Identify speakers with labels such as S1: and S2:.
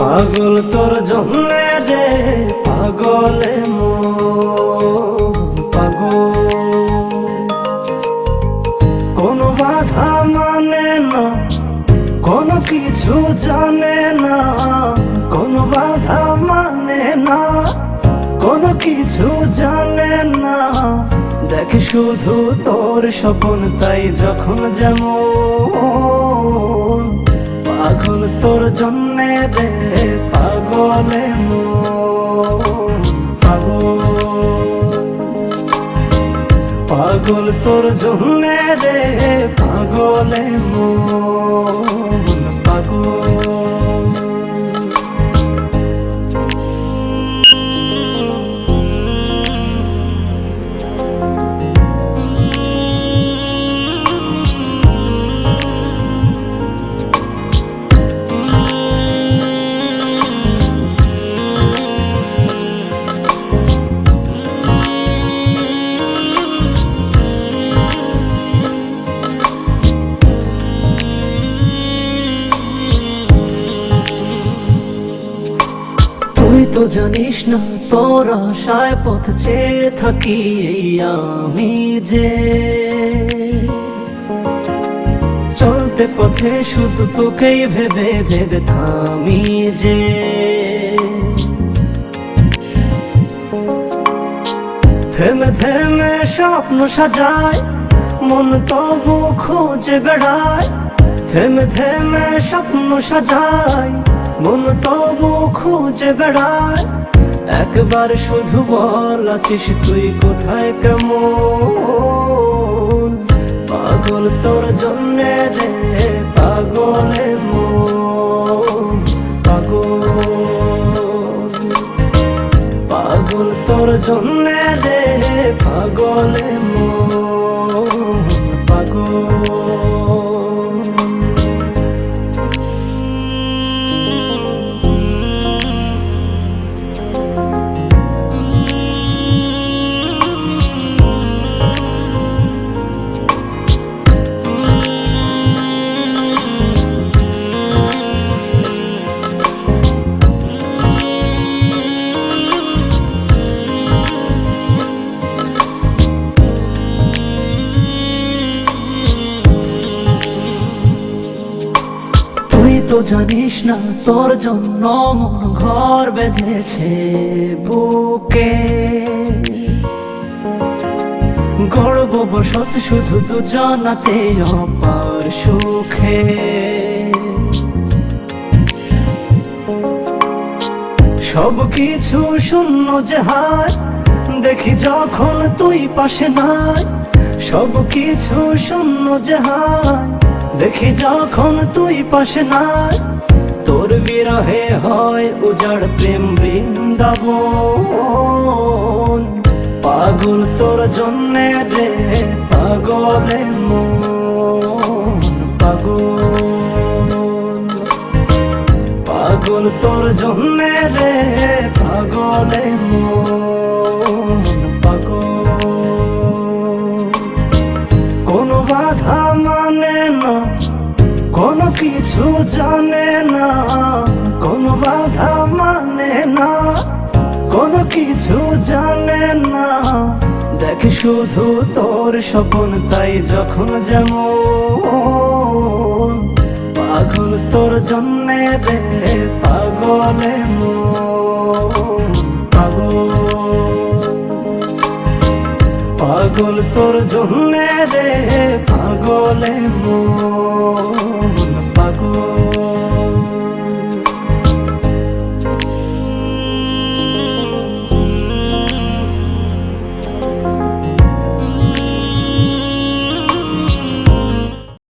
S1: পাগল তোর জন্যে রে পাগলে মন পাগল। কোনো বাধা মানে না, কোনো কিছু জানে না, কোনো বাধা মানে না, কোনো কিছু জানে না। দেখ শুধু তোর স্বপ্ন তাই যখন যেমন। পাগল তোর জন্যে রে পাগলে মন পাগল। পাগল তোর জন্যে রে পাগলে মন পাগল। তুই তো জানিস না তোর আশায় পথ চেয়ে থাকি আমি যে। চলতে পথে শুধু তোকেই ভেবে ভেবে থামি যে। থেমে থেমে স্বপ্ন সাজায় মন তবু খোঁজে বেড়ায়। থেমে থেমে স্বপ্ন সাজায় মন তবু খুঁজে বেড়ায়। একবার শুধু বল আছিস তুই কোথায় কেমন। পাগল তোর জন্যে রে পাগলে মন পাগল। পাগল তোর জন্যে রে পাগলে মন পাগল। তুই তো জানিস না তোর জন্য মন ঘর বেঁধেছে বুকে। গর্ব বসত শুধু দুজনাতে অপার সুখে। সব কিছু শূন্য যে হায় দেখি যখন তুই পাশে নাই। সব কিছু শূন্য যে হায় দেখি যখন তুই পাশে নাই। তোর বিরহে হয় উজাড় প্রেম বৃন্দাবন। পাগল তোর জন্যে রে পাগলে মন পাগল। পাগল তোর জন্যে রে পাগলে মন পাগল। কোনো বাধা মানে না, কোনো কিছু জানে না, কোনো বাধা মানে না, কোনো কিছু জানে না। দেখ শুধু তোর স্বপ্ন তাই যখন যেমন। পাগল তোর জন্যে রে পাগলে মন পাগল। পাগল তোর জন্যে রে পাগলে মন